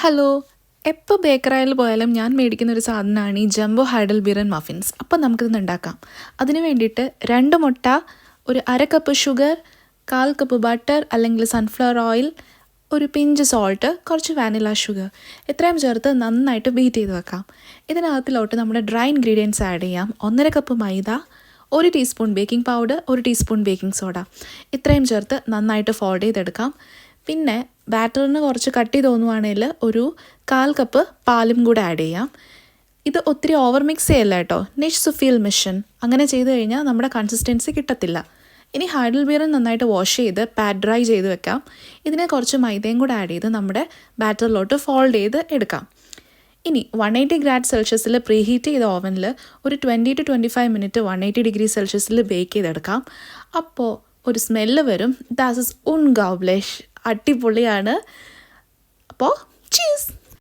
Hello. എപ്പോൾ ബേക്കറിയിൽ പോയാലും ഞാൻ മേടിക്കുന്ന ഒരു സാധനമാണ് ഈ ജംബോ ഹൈഡൽബീറൻ മഫിൻസ്. അപ്പോൾ നമുക്കിത് ഉണ്ടാക്കാം. അതിന് വേണ്ടിയിട്ട് 2 മുട്ട, ഒരു 1/2 കപ്പ് ഷുഗർ, 1/4 കപ്പ് ബട്ടർ അല്ലെങ്കിൽ സൺഫ്ലവർ ഓയിൽ, ഒരു പിഞ്ച് സോൾട്ട്, കുറച്ച് വാനില ഷുഗർ ഇത്രയും ചേർത്ത് നന്നായിട്ട് ബീറ്റ് ചെയ്ത് വെക്കാം. ഇതിനകത്തിലോട്ട് നമ്മുടെ ഡ്രൈ ഇൻഗ്രീഡിയൻസ് ആഡ് ചെയ്യാം. 1/2 കപ്പ് മൈദ, 1 teaspoon baking powder, 1 teaspoon baking soda ഇത്രയും ചേർത്ത് നന്നായിട്ട് ഫോൾഡ് ചെയ്തെടുക്കാം. പിന്നെ ബാറ്ററിന് കുറച്ച് കട്ടി തോന്നുവാണെങ്കിൽ ഒരു 1/4 കപ്പ് പാലും കൂടെ ആഡ് ചെയ്യാം. ഇത് ഒത്തിരി ഓവർ മിക്സ് ചെയ്യല്ല കേട്ടോ. നിഷ് സുഫീൽ മിഷൻ അങ്ങനെ ചെയ്ത് കഴിഞ്ഞാൽ നമ്മുടെ കൺസിസ്റ്റൻസി കിട്ടത്തില്ല. ഇനി ഹൈഡൽബീറൻ നന്നായിട്ട് വാഷ് ചെയ്ത് പാറ്റ് ഡ്രൈ ചെയ്ത് വെക്കാം. ഇതിനെ കുറച്ച് മൈദയും കൂടെ ആഡ് ചെയ്ത് നമ്മുടെ ബാറ്ററിലോട്ട് ഫോൾഡ് ചെയ്ത് എടുക്കാം. ഇനി 180 ഗ്രാഡ് സെൽഷ്യസിൽ പ്രീ ഹീറ്റ് ചെയ്ത ഓവനിൽ ഒരു 20 to 25 മിനിറ്റ് 180 ഡിഗ്രി സെൽഷ്യസിൽ ബേക്ക് ചെയ്തെടുക്കാം. അപ്പോൾ ഒരു സ്മെല്ല് വരും. ദാറ്റ് ഈസ് ഉൺഗൗബ്ലിഷ്. അടിപൊളിയാണ്. അപ്പോൾ